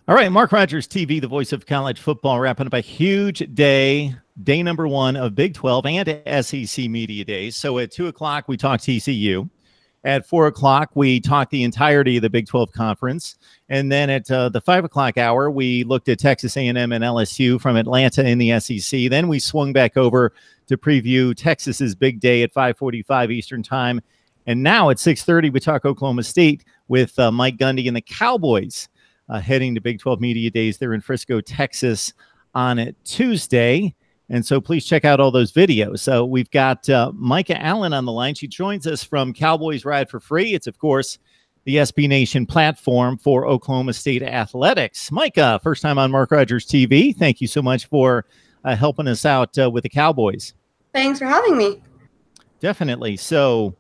All right, Mark Rogers TV, the voice of college football, wrapping up a huge day number one of Big 12 and SEC Media Days. So at 2 o'clock, we talk TCU. At 4 o'clock, we talk the entirety of the Big 12 Conference. And then at the 5 o'clock hour, we looked at Texas A&M and LSU from Atlanta in the SEC. Then we swung back over to preview Texas's big day at 5:45 Eastern Time. And now at 6:30, we talk Oklahoma State with Mike Gundy and the Cowboys. Heading to Big 12 Media Days there in Frisco, Texas on Tuesday. And so please check out all those videos. So we've got Micah Allen on the line. She joins us from Cowboys Ride for Free. It's, of course, the SB Nation platform for Oklahoma State athletics. Micah, first time on Mark Rogers TV. Thank you so much for helping us out with the Cowboys. Thanks for having me. Definitely. So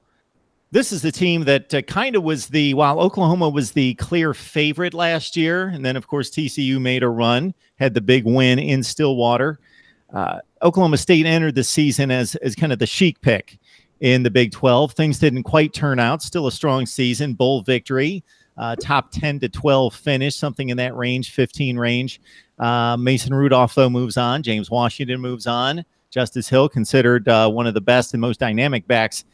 this is the team that kind of was while Oklahoma was the clear favorite last year, and then, of course, TCU made a run, had the big win in Stillwater. Oklahoma State entered the season as kind of the chic pick in the Big 12. Things didn't quite turn out. Still a strong season, bowl victory, top 10 to 12 finish, something in that range, 15 range. Mason Rudolph, though, moves on. James Washington moves on. Justice Hill, considered one of the best and most dynamic backs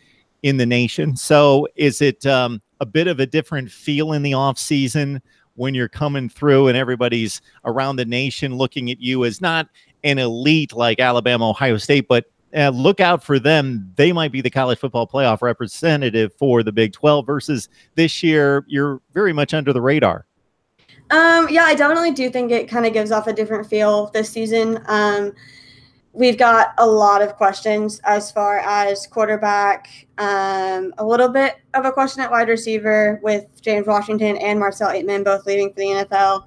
in the nation. So is it a bit of a different feel in the offseason when you're coming through and everybody's around the nation looking at you as not an elite like Alabama, Ohio State, but look out for them. They might be the college football playoff representative for the Big 12 versus this year, you're very much under the radar. Yeah, I definitely do think it kind of gives off a different feel this season. We've got a lot of questions as far as quarterback, a little bit of a question at wide receiver with James Washington and Marcel Aitman both leaving for the NFL,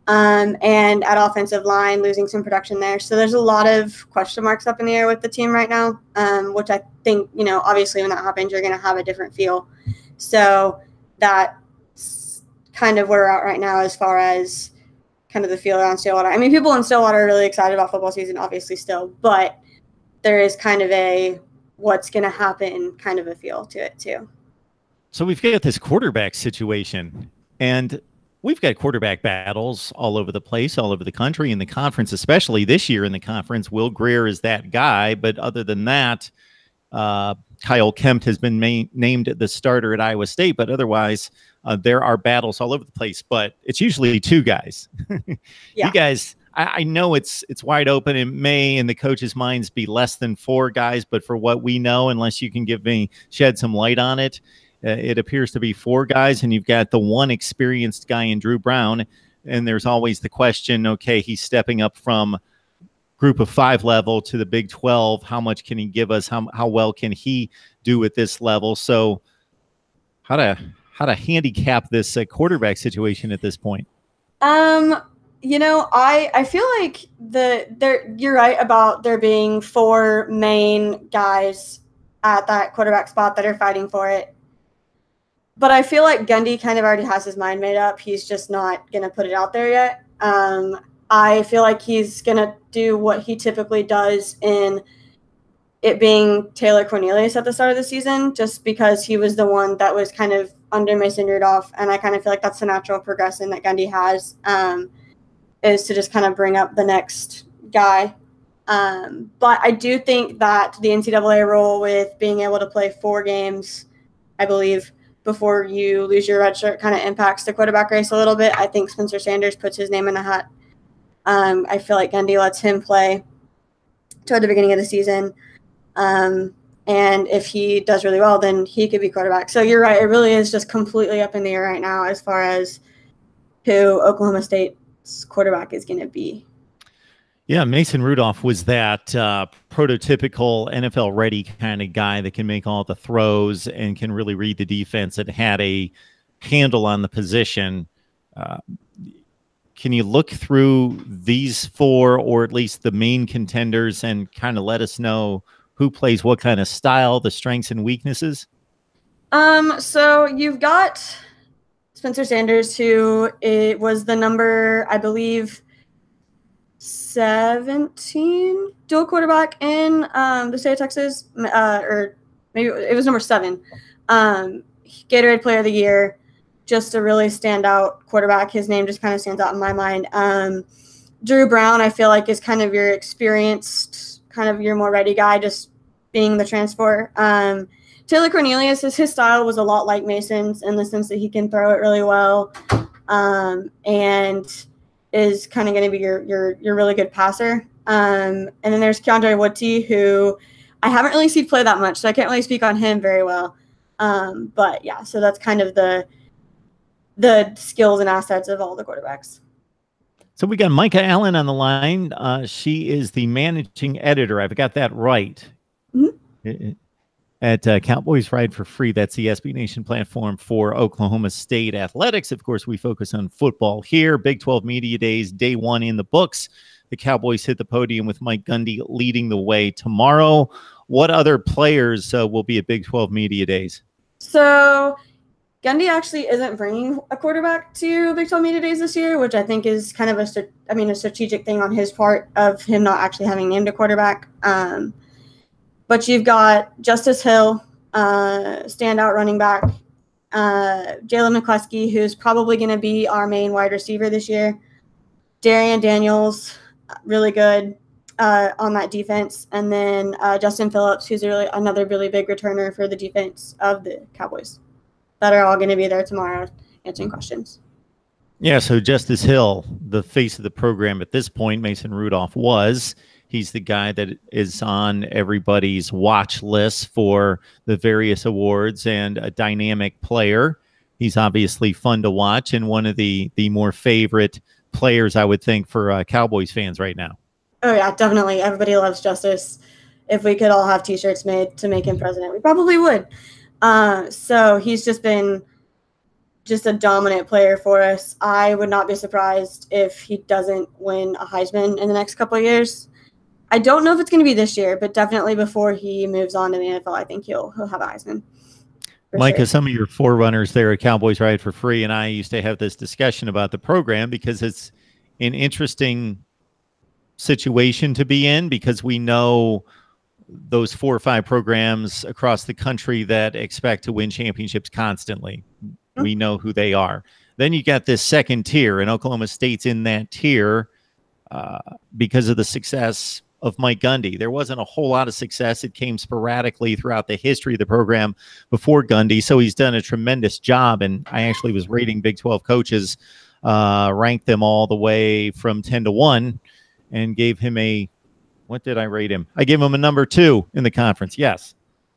and at offensive line, losing some production there. So there's a lot of question marks up in the air with the team right now, which I think, obviously when that happens, you're going to have a different feel. So that's kind of where we're at right now as far as kind of the feel around Stillwater. I mean, people in Stillwater are really excited about football season, obviously still, but there is kind of a what's going to happen kind of a feel to it too. So we've got this quarterback situation, and we've got quarterback battles all over the place, all over the country, in the conference, especially this year in the conference. Will Grier is that guy, but other than that, Kyle Kempt has been named the starter at Iowa State, but otherwise there are battles all over the place, but it's usually two guys. Yeah. You guys, I know it's wide open. It may, in the coaches' minds, be less than four guys, but for what we know, unless you can shed some light on it, it appears to be four guys, and you've got the one experienced guy in Drew Brown, and there's always the question, okay, he's stepping up from group of five level to the Big 12. How much can he give us? How well can he do at this level? So how to handicap this quarterback situation at this point? I feel like you're right about there being four main guys at that quarterback spot that are fighting for it. But I feel like Gundy kind of already has his mind made up. He's just not going to put it out there yet. I feel like he's going to do what he typically does in it being Taylor Cornelius at the start of the season, just because he was the one that was kind of under Mason Rudolph. And I kind of feel like that's the natural progression that Gundy has, is to just kind of bring up the next guy. But I do think that the NCAA rule with being able to play 4 games, I believe, before you lose your red shirt kind of impacts the quarterback race a little bit. I think Spencer Sanders puts his name in the hat. I feel like Gundy lets him play toward the beginning of the season. And if he does really well, then he could be quarterback. So you're right. It really is just completely up in the air right now as far as who Oklahoma State's quarterback is going to be. Yeah, Mason Rudolph was that prototypical NFL-ready kind of guy that can make all the throws and can really read the defense and had a handle on the position. Can you look through these 4, or at least the main contenders, and kind of let us know who plays what kind of style, the strengths and weaknesses? So you've got Spencer Sanders, who was the number, I believe, 17 dual quarterback in the state of Texas, or maybe it was number 7. Gatorade Player of the Year. just a really standout quarterback. His name just kind of stands out in my mind. Drew Brown, I feel like, is kind of your experienced, kind of your more ready guy, just being the transfer. Taylor Cornelius, his style was a lot like Mason's in the sense that he can throw it really well, and is kind of going to be your really good passer. And then there's Keandre Woodley, who I haven't really seen play that much, so I can't really speak on him very well. But yeah, so that's kind of the skills and assets of all the quarterbacks. So we got Micah Allen on the line. She is the managing editor. I've got that right. Mm-hmm. At Cowboys Ride for Free. That's the SB Nation platform for Oklahoma State athletics. Of course, we focus on football here. Big 12 Media Days, day one in the books. The Cowboys hit the podium with Mike Gundy leading the way tomorrow. What other players will be at Big 12 Media Days? So Gundy actually isn't bringing a quarterback to Big 12 Media Days this year, which I think is kind of a strategic thing on his part of him not actually having named a quarterback. But you've got Justice Hill, standout running back, Jalen McCluskey, who's probably going to be our main wide receiver this year, Darian Daniels, really good on that defense, and then Justin Phillips, who's another really big returner for the defense of the Cowboys, that are all going to be there tomorrow answering questions. Yeah, so Justice Hill, the face of the program at this point, Mason Rudolph was. He's the guy that is on everybody's watch list for the various awards and a dynamic player. He's obviously fun to watch and one of the more favorite players, I would think, for Cowboys fans right now. Oh, yeah, definitely. Everybody loves Justice. If we could all have T-shirts made to make him president, we probably would. So he's just been a dominant player for us. I would not be surprised if he doesn't win a Heisman in the next couple of years. I don't know if it's going to be this year, but definitely before he moves on to the NFL, I think he'll have a Heisman. Micah, sure. Some of your forerunners there at Cowboys Ride for Free and I used to have this discussion about the program because it's an interesting situation to be in, because we know those 4 or 5 programs across the country that expect to win championships constantly. Mm-hmm. We know who they are. Then you got this second tier, and Oklahoma State's in that tier because of the success of Mike Gundy. There wasn't a whole lot of success. It came sporadically throughout the history of the program before Gundy. So he's done a tremendous job. And I actually was rating Big 12 coaches, ranked them all the way from 10 to 1 and gave him what did I rate him? I gave him a number 2 in the conference. Yes.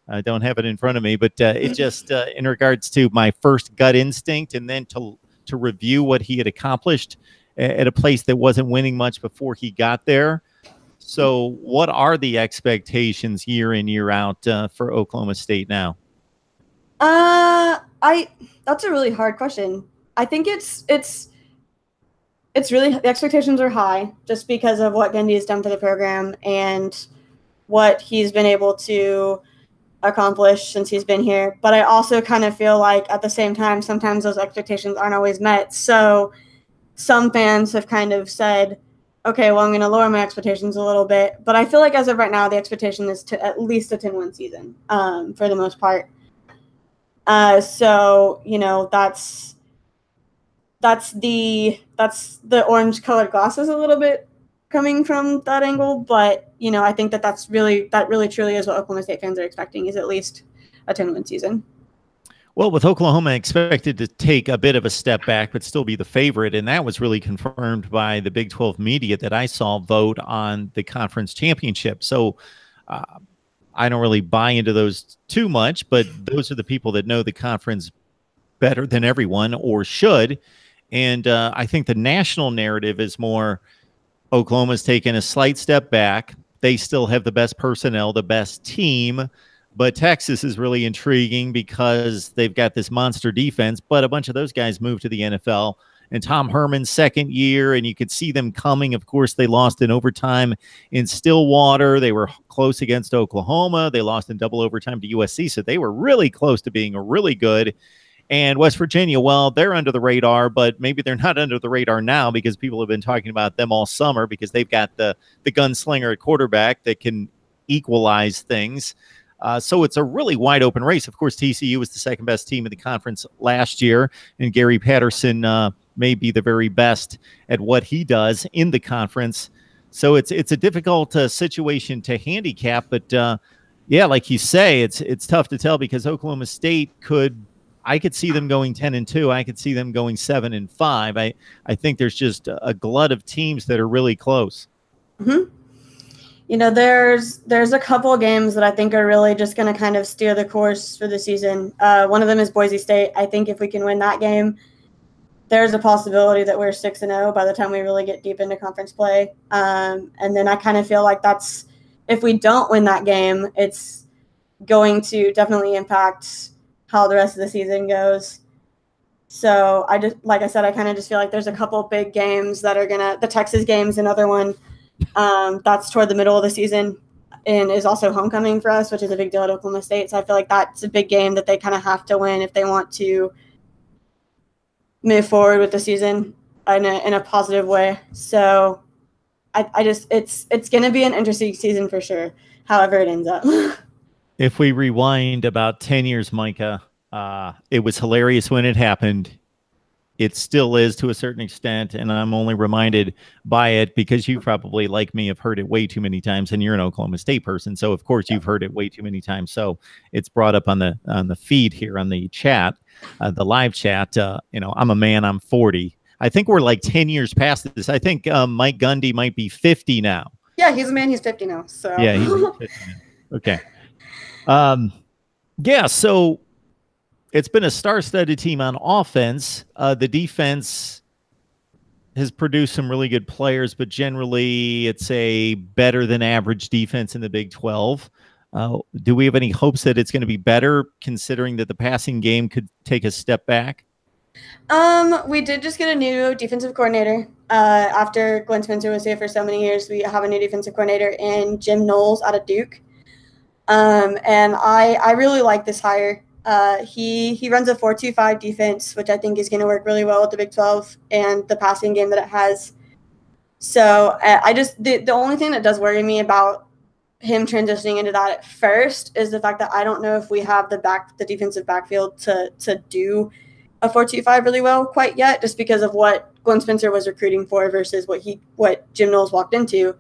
I don't have it in front of me, but it just in regards to my first gut instinct and then to review what he had accomplished at a place that wasn't winning much before he got there. So what are the expectations year in, year out for Oklahoma State now? That's a really hard question. I think it's really, the expectations are high just because of what Gundy has done for the program and what he's been able to accomplish since he's been here. But I also kind of feel like at the same time, sometimes those expectations aren't always met. So some fans have kind of said, okay, well, I'm going to lower my expectations a little bit. But I feel like as of right now, the expectation is to at least a 10-win season for the most part. So, that's the orange colored glasses a little bit coming from that angle. But, I think that really truly is what Oklahoma State fans are expecting, is at least a 10-win season. Well, with Oklahoma expected to take a bit of a step back, but still be the favorite, and that was really confirmed by the Big 12 media that I saw vote on the conference championship. So I don't really buy into those too much, but those are the people that know the conference better than everyone, or should. And I think the national narrative is more Oklahoma's taken a slight step back. They still have the best personnel, the best team. But Texas is really intriguing because they've got this monster defense, but a bunch of those guys moved to the NFL. And Tom Herman's second year, and you could see them coming. Of course, they lost in overtime in Stillwater. They were close against Oklahoma. They lost in double overtime to USC, so they were really close to being really good. And West Virginia, well, they're under the radar, but maybe they're not under the radar now because people have been talking about them all summer because they've got the gunslinger at quarterback that can equalize things. So it's a really wide open race. Of course, TCU was the second best team in the conference last year, and Gary Patterson may be the very best at what he does in the conference. So it's a difficult situation to handicap, but yeah, like you say, it's tough to tell because Oklahoma State I could see them going 10-2. I could see them going 7-5. I think there's just a glut of teams that are really close. Mm-hmm. There's a couple of games that I think are really just going to kind of steer the course for the season. One of them is Boise State. I think if we can win that game, there's a possibility that we're 6-0 by the time we really get deep into conference play. And then I kind of feel like if we don't win that game, it's going to definitely impact how the rest of the season goes. So like I said, I kind of just feel like there's a couple big games that are the Texas game's another one. That's toward the middle of the season and is also homecoming for us, which is a big deal at Oklahoma State. So I feel like that's a big game that they kind of have to win if they want to move forward with the season in a positive way. So it's going to be an interesting season for sure, however it ends up. If we rewind about 10 years, Micah, it was hilarious when it happened. It still is to a certain extent, and I'm only reminded by it because you probably, like me, have heard it way too many times, and you're an Oklahoma State person, so of course you've heard it way too many times. So it's brought up on the feed here on the chat, the live chat. I'm a man. I'm 40. I think we're like 10 years past this. I think Mike Gundy might be 50 now. Yeah, he's a man. He's 50 now. So yeah, he's 50 now. Okay. Yeah, so it's been a star-studded team on offense. The defense has produced some really good players, but generally it's a better than average defense in the Big 12. Do we have any hopes that it's going to be better, considering that the passing game could take a step back? We did just get a new defensive coordinator. After Glenn Spencer was here for so many years, we have a new defensive coordinator in Jim Knowles out of Duke. And I really like this hire. He runs a 4-2-5 defense, which I think is going to work really well with the Big 12 and the passing game that it has. So the only thing that does worry me about him transitioning into that at first is the fact that I don't know if we have the defensive backfield to do a 4-2-5 really well quite yet, just because of what Glenn Spencer was recruiting for versus what Jim Knowles walked into.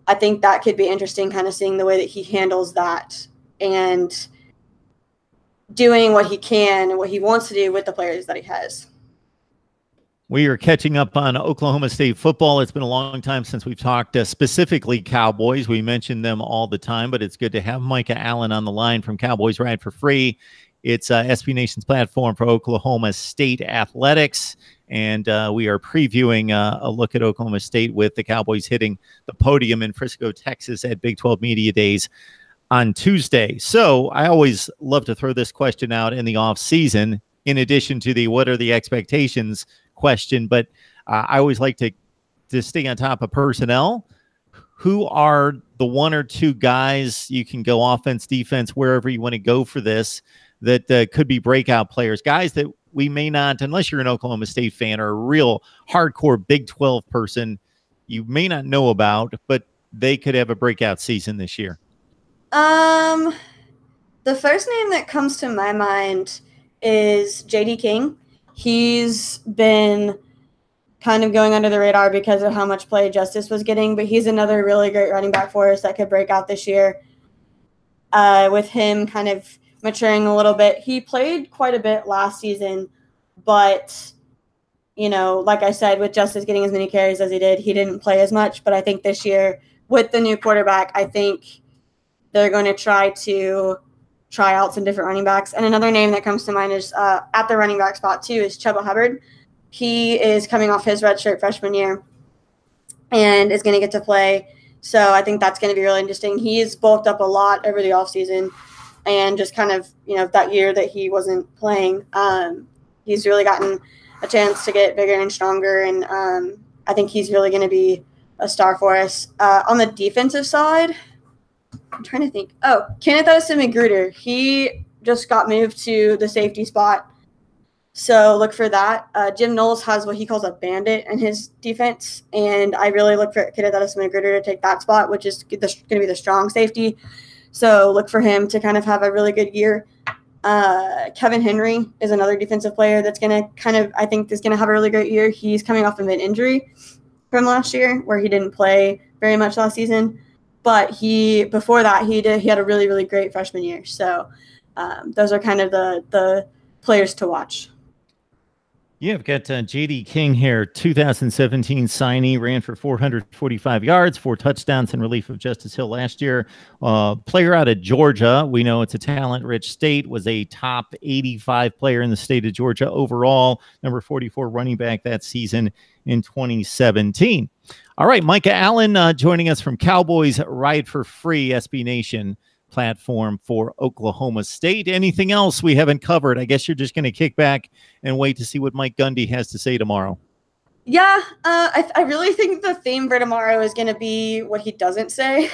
I think that could be interesting, kind of seeing the way that he handles that and doing what he can and what he wants to do with the players that he has. We are catching up on Oklahoma State football. It's been a long time since we've talked specifically Cowboys. We mention them all the time, but it's good to have Micah Allen on the line from Cowboys Ride for Free. It's SB Nation's platform for Oklahoma State athletics, and we are previewing a look at Oklahoma State with the Cowboys hitting the podium in Frisco, Texas at Big 12 Media Days on Tuesday. So I always love to throw this question out in the off season, in addition to the what are the expectations question, but I always like to stay on top of personnel. Who are the one or two guys, you can go offense, defense, wherever you want to go for this, that could be breakout players, guys that we may not, unless you're an Oklahoma State fan or a real hardcore Big 12 person, you may not know about, but they could have a breakout season this year? The first name that comes to my mind is J.D. King. He's been kind of going under the radar because of how much play Justice was getting, but he's another really great running back for us that could break out this year. With him kind of maturing a little bit. He played quite a bit last season, but, like I said, with Justice getting as many carries as he did, he didn't play as much. But I think this year, with the new quarterback, I think they're going to try out some different running backs. And another name that comes to mind is at the running back spot, too, is Chuba Hubbard. He is coming off his redshirt freshman year and is going to get to play. So I think that's going to be really interesting. He's bulked up a lot over the offseason. And just kind of, that year that he wasn't playing, he's really gotten a chance to get bigger and stronger. And I think he's really going to be a star for us. On the defensive side, I'm trying to think. Oh, Kenneth Magruder. He just got moved to the safety spot. So look for that. Jim Knowles has what he calls a bandit in his defense. And I really look for Kenneth Magruder to take that spot, which is going to be the strong safety. So look for him to kind of have a really good year. Kevin Henry is another defensive player that's going to I think is going to have a really great year. He's coming off of an injury from last year where he didn't play very much last season. But before that, he had a really, really great freshman year. So those are kind of the players to watch. Yeah, I've got J.D. King here, 2017 signee, ran for 445 yards, 4 touchdowns in relief of Justice Hill last year. Player out of Georgia. We know it's a talent-rich state, was a top 85 player in the state of Georgia overall, number 44 running back that season in 2017. All right, Micah Allen joining us from Cowboys Ride for Free, SB Nation platform for Oklahoma State. Anything else we haven't covered? I guess you're just going to kick back and wait to see what Mike Gundy has to say tomorrow. Yeah, I really think the theme for tomorrow is going to be what he doesn't say,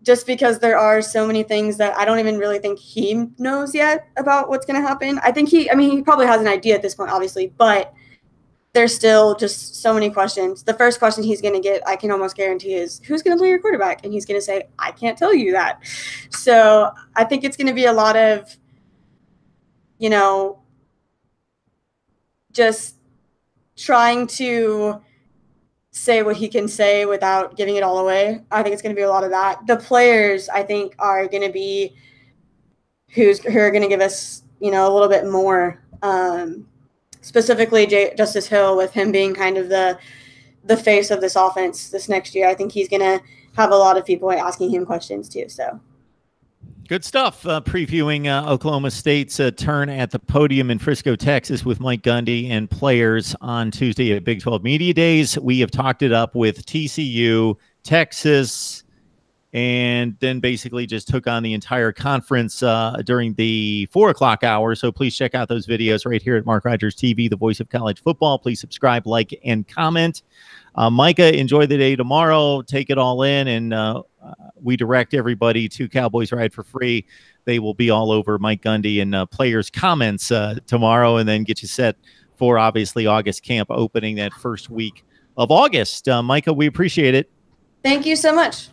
just because there are so many things that I don't even really think he knows yet about what's going to happen. I think he probably has an idea at this point, obviously, but there's still just so many questions. The first question he's going to get, I can almost guarantee, is who's going to play your quarterback? And he's going to say, I can't tell you that. So I think it's going to be a lot of, just trying to say what he can say without giving it all away. I think it's going to be a lot of that. The players, I think, are going to be who are going to give us, a little bit more. Specifically Justice Hill, with him being kind of the face of this offense this next year. I think he's going to have a lot of people asking him questions too. So good stuff. Previewing Oklahoma State's turn at the podium in Frisco, Texas with Mike Gundy and players on Tuesday at Big 12 Media Days. We have talked it up with TCU, Texas, and then basically just took on the entire conference during the 4 o'clock hour. So please check out those videos right here at MarkRogersTV, the voice of college football. Please subscribe, like, and comment. Micah, enjoy the day tomorrow. Take it all in, and we direct everybody to Cowboys Ride for Free. They will be all over Mike Gundy and players' comments tomorrow, and then get you set for, obviously, August camp opening that first week of August. Micah, we appreciate it. Thank you so much.